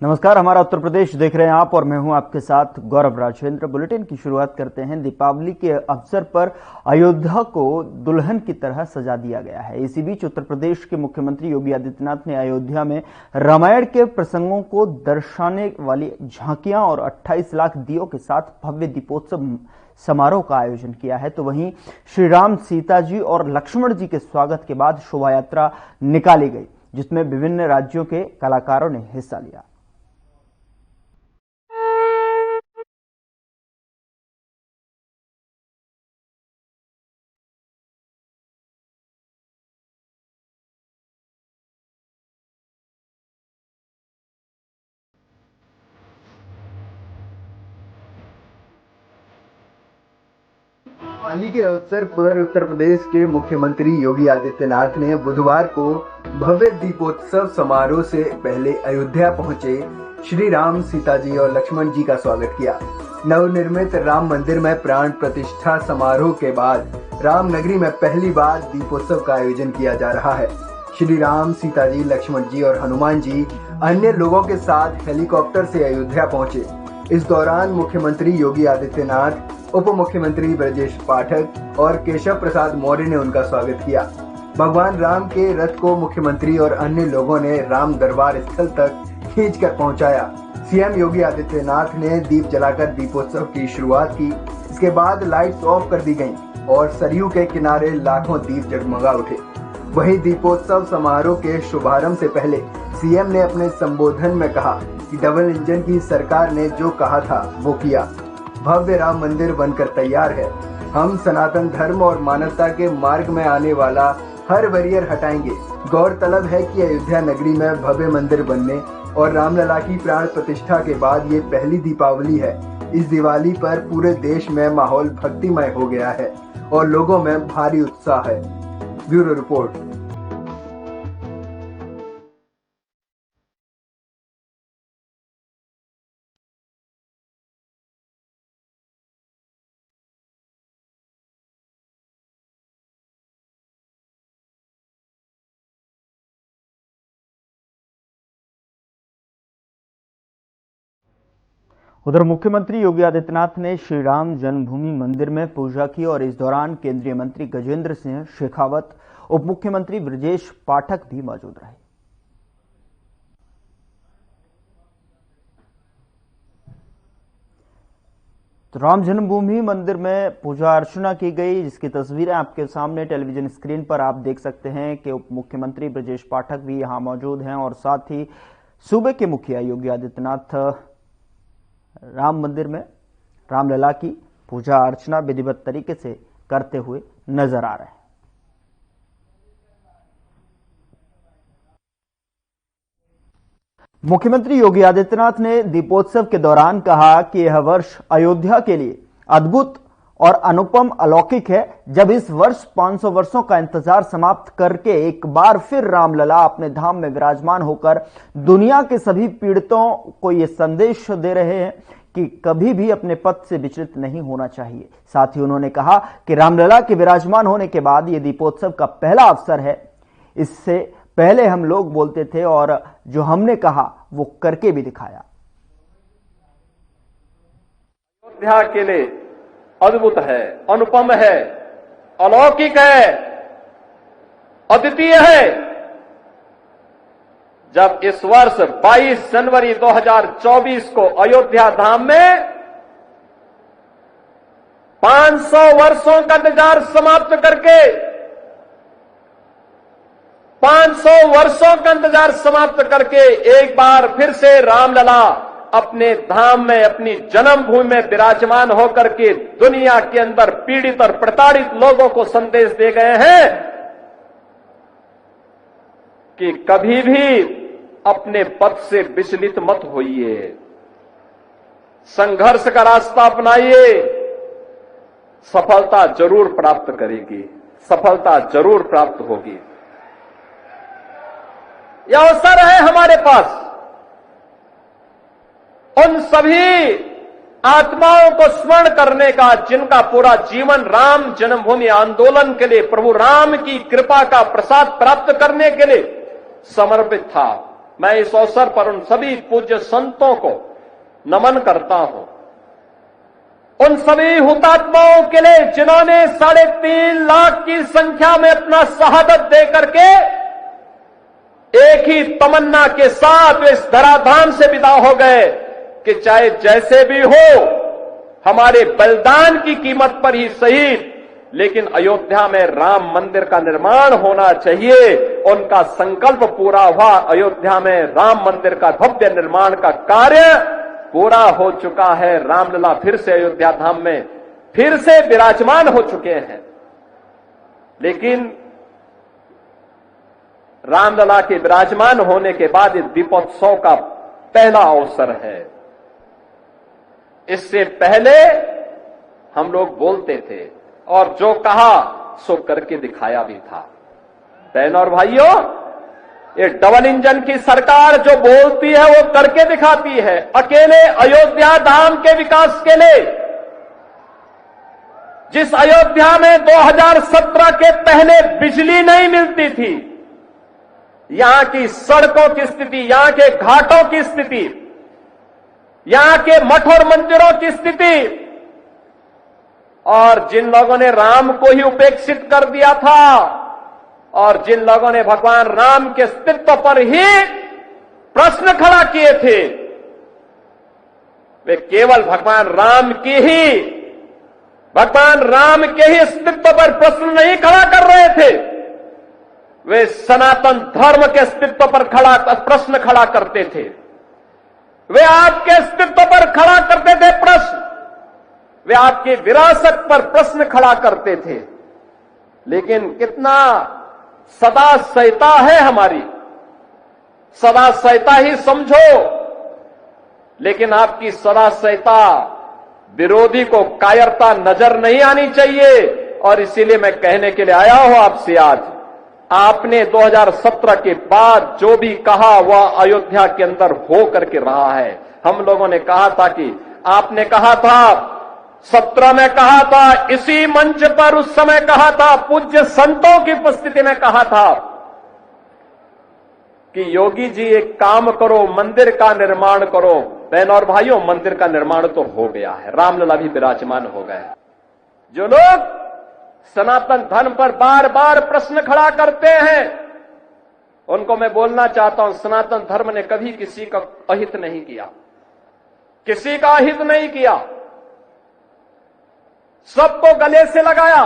नमस्कार, हमारा उत्तर प्रदेश देख रहे हैं आप और मैं हूं आपके साथ गौरव राजेंद्र। बुलेटिन की शुरुआत करते हैं। दीपावली के अवसर पर अयोध्या को दुल्हन की तरह सजा दिया गया है। इसी बीच उत्तर प्रदेश के मुख्यमंत्री योगी आदित्यनाथ ने अयोध्या में रामायण के प्रसंगों को दर्शाने वाली झांकियां और 28 लाख दीयों के साथ भव्य दीपोत्सव समारोह का आयोजन किया है। तो वहीं श्री राम, सीता जी और लक्ष्मण जी के स्वागत के बाद शोभा यात्रा निकाली गई, जिसमें विभिन्न राज्यों के कलाकारों ने हिस्सा लिया। दिवाली के अवसर पर उत्तर प्रदेश के मुख्यमंत्री योगी आदित्यनाथ ने बुधवार को भव्य दीपोत्सव समारोह से पहले अयोध्या पहुंचे श्री राम, सीता जी और लक्ष्मण जी का स्वागत किया। नवनिर्मित राम मंदिर में प्राण प्रतिष्ठा समारोह के बाद राम नगरी में पहली बार दीपोत्सव का आयोजन किया जा रहा है। श्री राम, सीता जी, लक्ष्मण जी और हनुमान जी अन्य लोगों के साथ हेलीकॉप्टर से अयोध्या पहुंचे। इस दौरान मुख्यमंत्री योगी आदित्यनाथ, उप मुख्यमंत्री ब्रजेश पाठक और केशव प्रसाद मौर्य ने उनका स्वागत किया। भगवान राम के रथ को मुख्यमंत्री और अन्य लोगों ने राम दरबार स्थल तक खींचकर पहुंचाया। सीएम योगी आदित्यनाथ ने दीप जलाकर दीपोत्सव की शुरुआत की। इसके बाद लाइट्स ऑफ कर दी गईं और सरयू के किनारे लाखों दीप जगमगा उठे। वहीं दीपोत्सव समारोह के शुभारंभ से पहले सीएम ने अपने संबोधन में कहा कि डबल इंजन की सरकार ने जो कहा था वो किया। भव्य राम मंदिर बनकर तैयार है। हम सनातन धर्म और मानवता के मार्ग में आने वाला हर बैरियर हटाएंगे। गौरतलब है कि अयोध्या नगरी में भव्य मंदिर बनने और रामलला की प्राण प्रतिष्ठा के बाद ये पहली दीपावली है। इस दिवाली पर पूरे देश में माहौल भक्तिमय हो गया है और लोगों में भारी उत्साह है। Bureau report. उधर मुख्यमंत्री योगी आदित्यनाथ ने श्री राम जन्मभूमि मंदिर में पूजा की और इस दौरान केंद्रीय मंत्री गजेंद्र सिंह शेखावत, उप मुख्यमंत्री ब्रजेश पाठक भी मौजूद रहे। तो राम जन्मभूमि मंदिर में पूजा अर्चना की गई, जिसकी तस्वीरें आपके सामने टेलीविजन स्क्रीन पर आप देख सकते हैं कि उप मुख्यमंत्री ब्रजेश पाठक भी यहां मौजूद हैं और साथ ही सूबे के मुखिया योगी आदित्यनाथ राम मंदिर में रामलला की पूजा अर्चना विधिवत तरीके से करते हुए नजर आ रहे हैं। मुख्यमंत्री योगी आदित्यनाथ ने दीपोत्सव के दौरान कहा कि यह वर्ष अयोध्या के लिए अद्भुत और अनुपम अलौकिक है। जब इस वर्ष 500 वर्षों का इंतजार समाप्त करके एक बार फिर रामलला अपने धाम में विराजमान होकर दुनिया के सभी पीड़ितों को यह संदेश दे रहे हैं कि कभी भी अपने पथ से विचलित नहीं होना चाहिए। साथ ही उन्होंने कहा कि रामलला के विराजमान होने के बाद यह दीपोत्सव का पहला अवसर है। इससे पहले हम लोग बोलते थे और जो हमने कहा वो करके भी दिखाया। अयोध्या के लिए अद्भुत है, अनुपम है, अलौकिक है, अद्वितीय है। जब इस वर्ष 22 जनवरी 2024 को अयोध्या धाम में 500 वर्षों का इंतजार समाप्त करके 500 वर्षों का इंतजार समाप्त करके एक बार फिर से रामलला अपने धाम में, अपनी जन्मभूमि में विराजमान होकर के दुनिया के अंदर पीड़ित और प्रताड़ित लोगों को संदेश दे गए हैं कि कभी भी अपने पथ से विचलित मत होइए, संघर्ष का रास्ता अपनाइए, सफलता जरूर प्राप्त करेगी, सफलता जरूर प्राप्त होगी। यह अवसर है हमारे पास उन सभी आत्माओं को स्मरण करने का जिनका पूरा जीवन राम जन्मभूमि आंदोलन के लिए, प्रभु राम की कृपा का प्रसाद प्राप्त करने के लिए समर्पित था। मैं इस अवसर पर उन सभी पूज्य संतों को नमन करता हूं, उन सभी हुतात्माओं के लिए जिन्होंने 3.5 लाख की संख्या में अपना शहादत दे करके एक ही तमन्ना के साथ वे इस धराधाम से विदा हो गए कि चाहे जैसे भी हो हमारे बलिदान की कीमत पर ही सही, लेकिन अयोध्या में राम मंदिर का निर्माण होना चाहिए। उनका संकल्प पूरा हुआ। अयोध्या में राम मंदिर का भव्य निर्माण का कार्य पूरा हो चुका है। रामलला फिर से अयोध्या धाम में फिर से विराजमान हो चुके हैं। लेकिन रामलला के विराजमान होने के बाद इस दीपोत्सव का पहला अवसर है। इससे पहले हम लोग बोलते थे और जो कहा सो करके दिखाया भी था। बहनों और भाइयों, ये डबल इंजन की सरकार जो बोलती है वो करके दिखाती है। अकेले अयोध्या धाम के विकास के लिए, जिस अयोध्या में 2017 के पहले बिजली नहीं मिलती थी, यहां की सड़कों की स्थिति, यहां के घाटों की स्थिति, यहां के मठ और मंदिरों की स्थिति, और जिन लोगों ने राम को ही उपेक्षित कर दिया था और जिन लोगों ने भगवान राम के अस्तित्व पर ही प्रश्न खड़ा किए थे, वे केवल भगवान राम के ही अस्तित्व पर प्रश्न नहीं खड़ा कर रहे थे, वे सनातन धर्म के अस्तित्व पर प्रश्न खड़ा करते थे। वे आपके अस्तित्व पर खड़ा करते थे प्रश्न, वे आपकी विरासत पर प्रश्न खड़ा करते थे। लेकिन कितना सदा सहता है हमारी, सदा सहता ही समझो, लेकिन आपकी सदा सहता विरोधी को कायरता नजर नहीं आनी चाहिए। और इसीलिए मैं कहने के लिए आया हूं आपसे आज, आपने 2017 के बाद जो भी कहा वह अयोध्या के अंदर हो करके रहा है। हम लोगों ने कहा था कि आपने कहा था 17 में कहा था, इसी मंच पर उस समय कहा था, पूज्य संतों की उपस्थिति में कहा था कि योगी जी एक काम करो, मंदिर का निर्माण करो। बहनों और भाइयों, मंदिर का निर्माण तो हो गया है, रामलला भी विराजमान हो गए। जो लोग सनातन धर्म पर बार बार प्रश्न खड़ा करते हैं, उनको मैं बोलना चाहता हूं, सनातन धर्म ने कभी किसी का अहित नहीं किया, किसी का अहित नहीं किया, सबको गले से लगाया।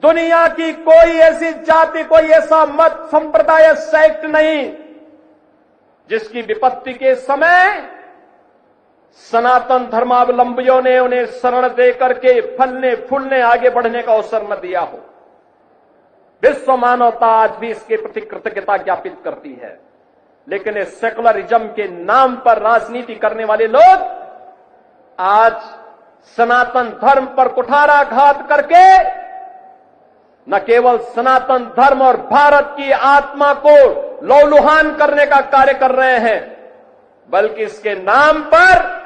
दुनिया की कोई ऐसी जाति, कोई ऐसा मत, संप्रदाय, सेक्ट नहीं जिसकी विपत्ति के समय सनातन धर्मावलंबियों ने उन्हें शरण दे करके फलने फूलने आगे बढ़ने का अवसर न दिया हो। विश्व मानवता आज भी इसके प्रति कृतज्ञता ज्ञापित करती है। लेकिन इस सेकुलरिज्म के नाम पर राजनीति करने वाले लोग आज सनातन धर्म पर कुठाराघात करके न केवल सनातन धर्म और भारत की आत्मा को लौलुहान करने का कार्य कर रहे हैं, बल्कि इसके नाम पर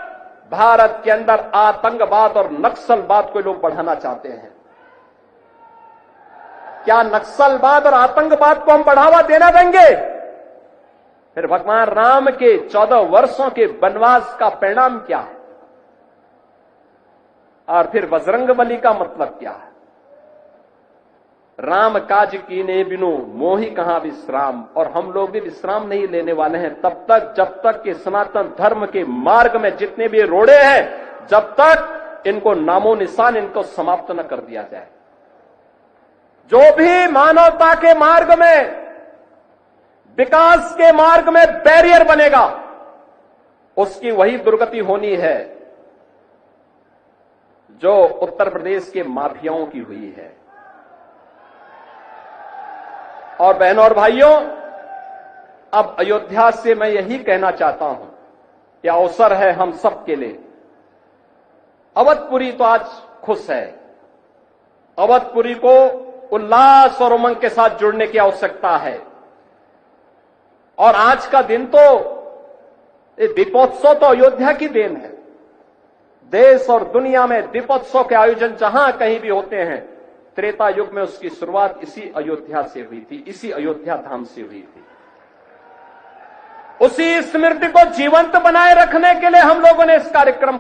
भारत के अंदर आतंकवाद और नक्सलवाद को लोग बढ़ाना चाहते हैं। क्या नक्सलवाद और आतंकवाद को हम बढ़ावा देना देंगे? फिर भगवान राम के 14 वर्षों के वनवास का परिणाम क्या है? और फिर बजरंगबली का मतलब क्या है? राम काज कीने बिनु मोहि कहां विश्राम। और हम लोग भी विश्राम नहीं लेने वाले हैं तब तक जब तक कि सनातन धर्म के मार्ग में जितने भी रोड़े हैं, जब तक इनको नामो निशान इनको समाप्त न कर दिया जाए। जो भी मानवता के मार्ग में, विकास के मार्ग में बैरियर बनेगा, उसकी वही दुर्गति होनी है जो उत्तर प्रदेश के माफियाओं की हुई है। और बहनों और भाइयों, अब अयोध्या से मैं यही कहना चाहता हूं कि अवसर है हम सब के लिए। अवधपुरी तो आज खुश है, अवधपुरी को उल्लास और उमंग के साथ जुड़ने की आवश्यकता है। और आज का दिन तो दीपोत्सव तो अयोध्या की देन है। देश और दुनिया में दीपोत्सव के आयोजन जहां कहीं भी होते हैं, त्रेता युग में उसकी शुरुआत इसी अयोध्या से हुई थी, इसी अयोध्या धाम से हुई थी। उसी स्मृति को जीवंत बनाए रखने के लिए हम लोगों ने इस कार्यक्रम।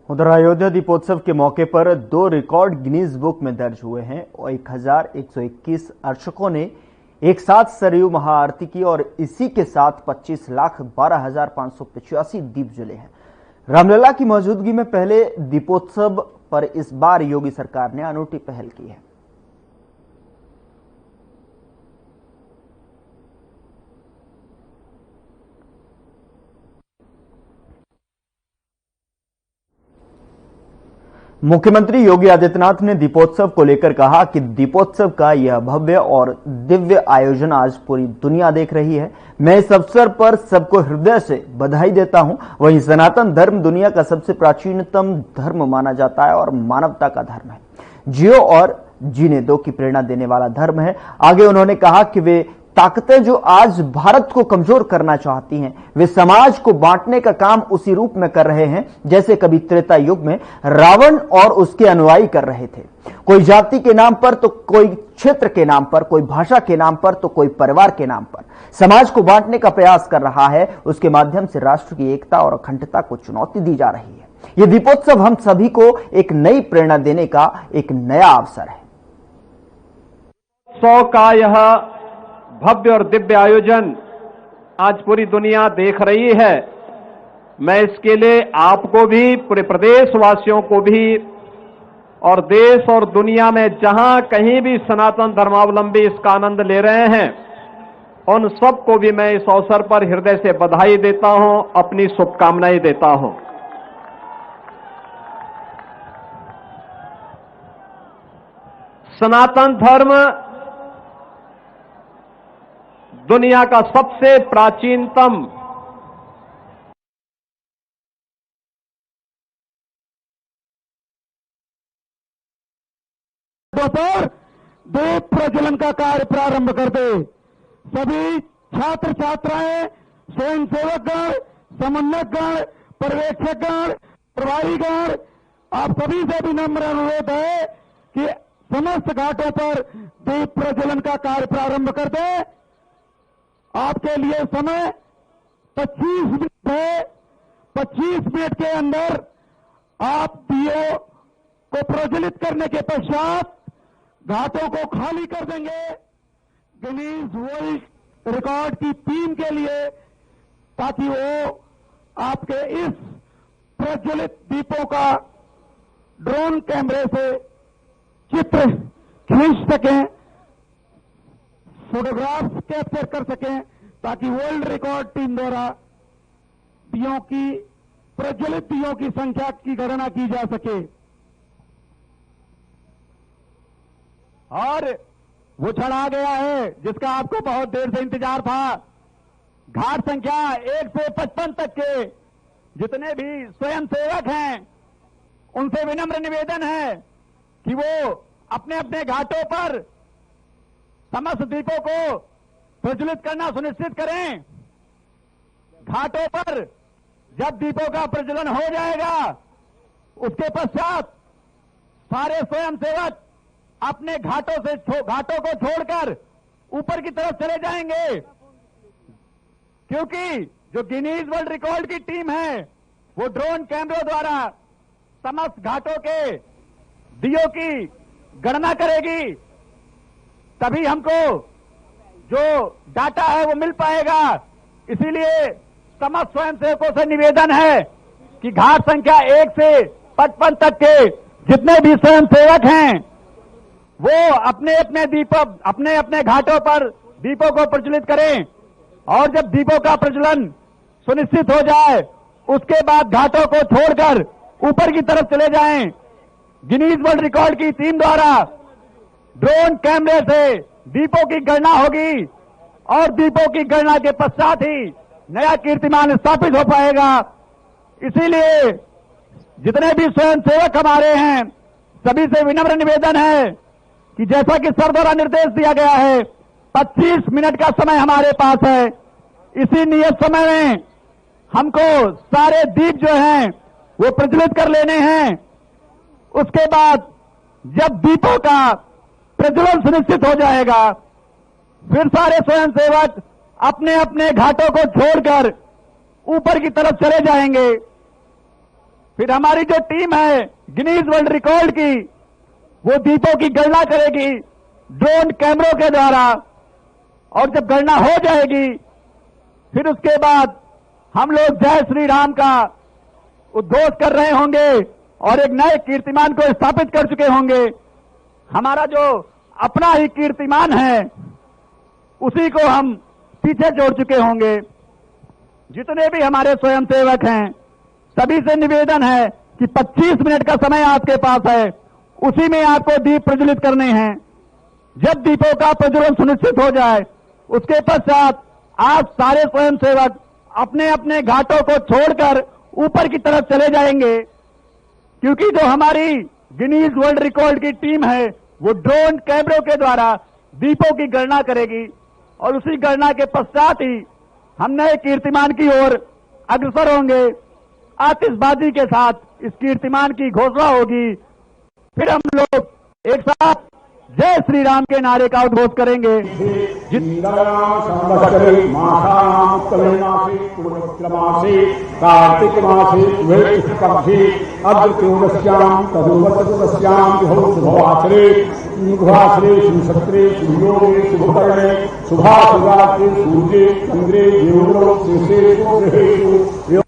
उधर अयोध्या दीपोत्सव के मौके पर 2 रिकॉर्ड गिनीज बुक में दर्ज हुए हैं और 1121 अर्चकों ने एक साथ सरयू महाआरती की और इसी के साथ 25,12,585 दीप जले हैं। रामलला की मौजूदगी में पहले दीपोत्सव पर इस बार योगी सरकार ने अनूठी पहल की है। मुख्यमंत्री योगी आदित्यनाथ ने दीपोत्सव को लेकर कहा कि दीपोत्सव का यह भव्य और दिव्य आयोजन आज पूरी दुनिया देख रही है। मैं इस अवसर पर सबको हृदय से बधाई देता हूं। वहीं सनातन धर्म दुनिया का सबसे प्राचीनतम धर्म माना जाता है और मानवता का धर्म है। जियो और जीने दो की प्रेरणा देने वाला धर्म है। आगे उन्होंने कहा कि वे ताकतें जो आज भारत को कमजोर करना चाहती हैं, वे समाज को बांटने का काम उसी रूप में कर रहे हैं जैसे कभी त्रेता युग में रावण और उसके अनुयायी कर रहे थे। कोई जाति के नाम पर तो कोई क्षेत्र के नाम पर, कोई भाषा के नाम पर तो कोई परिवार के नाम पर समाज को बांटने का प्रयास कर रहा है। उसके माध्यम से राष्ट्र की एकता और अखंडता को चुनौती दी जा रही है। यह दीपोत्सव हम सभी को एक नई प्रेरणा देने का एक नया अवसर है। 100 का यह भव्य और दिव्य आयोजन आज पूरी दुनिया देख रही है। मैं इसके लिए आपको भी, पूरे प्रदेशवासियों को भी और देश और दुनिया में जहां कहीं भी सनातन धर्मावलंबी इसका आनंद ले रहे हैं, उन सबको भी मैं इस अवसर पर हृदय से बधाई देता हूं, अपनी शुभकामनाएं देता हूं। सनातन धर्म दुनिया का सबसे प्राचीनतम पर दीप प्रज्वलन का कार्य प्रारंभ कर दे। सभी छात्र छात्राएं, स्वयंसेवकगण, समन्वयकगण, पर्यवेक्षकगण, प्रभारीगण, आप सभी से भी नम्र अनुरोध है कि समस्त घाटों पर दीप प्रज्वलन का कार्य प्रारंभ कर दे। आपके लिए समय 25 मिनट है। 25 मिनट के अंदर आप दियो को प्रज्वलित करने के पश्चात घाटों को खाली कर देंगे। गिनीज वर्ल्ड रिकॉर्ड की टीम के लिए, ताकि वो आपके इस प्रज्वलित दीपों का ड्रोन कैमरे से चित्र खींच सकें, फोटोग्राफ्स कैप्चर कर सकें, ताकि वर्ल्ड रिकॉर्ड टीम द्वारा दियों की, प्रज्वलित दियों की संख्या की गणना की जा सके। और वो क्षण आ गया है जिसका आपको बहुत देर से इंतजार था। घाट संख्या 1 से 55 तक के जितने भी स्वयंसेवक हैं, उनसे विनम्र निवेदन है कि वो अपने अपने घाटों पर समस्त दीपों को प्रज्वलित करना सुनिश्चित करें। घाटों पर जब दीपों का प्रज्वलन हो जाएगा, उसके पश्चात सारे स्वयंसेवक अपने घाटों को छोड़कर ऊपर की तरफ चले जाएंगे, क्योंकि जो गिनीज वर्ल्ड रिकॉर्ड की टीम है वो ड्रोन कैमरों द्वारा समस्त घाटों के दियों की गणना करेगी। तभी हमको जो डाटा है वो मिल पाएगा। इसीलिए समस्त स्वयंसेवकों से निवेदन है कि घाट संख्या 1 से 55 तक के जितने भी स्वयंसेवक हैं, वो अपने अपने घाटों पर दीपों को प्रज्वलित करें। और जब दीपों का प्रज्वलन सुनिश्चित हो जाए, उसके बाद घाटों को छोड़कर ऊपर की तरफ चले जाएं। गिनीज वर्ल्ड रिकॉर्ड की टीम द्वारा ड्रोन कैमरे से दीपों की गणना होगी और दीपों की गणना के पश्चात ही नया कीर्तिमान स्थापित हो पाएगा। इसीलिए जितने भी स्वयंसेवक हमारे हैं, सभी से विनम्र निवेदन है कि जैसा कि सर द्वारा निर्देश दिया गया है, 25 मिनट का समय हमारे पास है। इसी नियत समय में हमको सारे दीप जो हैं वो प्रज्वलित कर लेने हैं। उसके बाद जब दीपों का प्रज्वलन सुनिश्चित हो जाएगा, फिर सारे स्वयंसेवक अपने अपने घाटों को छोड़कर ऊपर की तरफ चले जाएंगे। फिर हमारी जो टीम है गिनीज वर्ल्ड रिकॉर्ड की, वो दीपों की गणना करेगी ड्रोन कैमरों के द्वारा, और जब गणना हो जाएगी फिर उसके बाद हम लोग जय श्री राम का उद्घोष कर रहे होंगे और एक नए कीर्तिमान को स्थापित कर चुके होंगे। हमारा जो अपना ही कीर्तिमान है उसी को हम पीछे छोड़ चुके होंगे। जितने भी हमारे स्वयंसेवक हैं सभी से निवेदन है कि 25 मिनट का समय आपके पास है, उसी में आपको दीप प्रज्वलित करने हैं। जब दीपों का प्रज्वलन सुनिश्चित हो जाए उसके पश्चात आप सारे स्वयंसेवक अपने अपने घाटों को छोड़कर ऊपर की तरफ चले जाएंगे, क्योंकि जो हमारी गिनीज वर्ल्ड रिकॉर्ड की टीम है वो ड्रोन कैमरों के द्वारा दीपों की गणना करेगी और उसी गणना के पश्चात ही हम नए कीर्तिमान की ओर अग्रसर होंगे। आतिशबाजी के साथ इस कीर्तिमान की घोषणा होगी। फिर हम लोग एक साथ जय श्री राम के नारे का उद्घोष करेंगे। कार्तिक मासे अग्रपूर्णस्याम तदुवत्तपुरस्याम शुभवासरे शुभसत्रे शुभयोगे शुभकर्णे शुभाशुभाते सूर्ये चंद्रे देवो शेषेषु ग्रहेषु।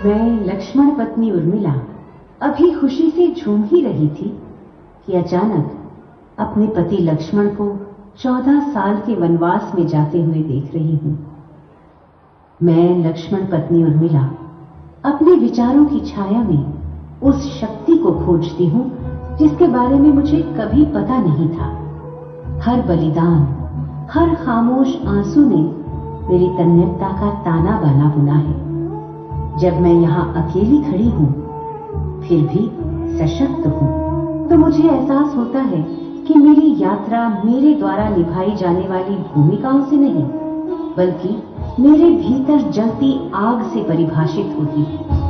मैं लक्ष्मण पत्नी उर्मिला अभी खुशी से झूम ही रही थी कि अचानक अपने पति लक्ष्मण को 14 साल के वनवास में जाते हुए देख रही हूं। मैं लक्ष्मण पत्नी उर्मिला अपने विचारों की छाया में उस शक्ति को खोजती हूं जिसके बारे में मुझे कभी पता नहीं था। हर बलिदान, हर खामोश आंसू ने मेरी तन्यकता का ताना बाना बुना है। जब मैं यहाँ अकेली खड़ी हूँ, फिर भी सशक्त हूँ, तो मुझे एहसास होता है कि मेरी यात्रा मेरे द्वारा निभाई जाने वाली भूमिकाओं से नहीं, बल्कि मेरे भीतर जलती आग से परिभाषित होती है।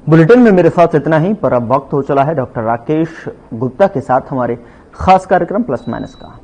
बुलेटिन में मेरे साथ इतना ही, पर अब वक्त हो चला है डॉक्टर राकेश गुप्ता के साथ हमारे खास कार्यक्रम प्लस माइनस का।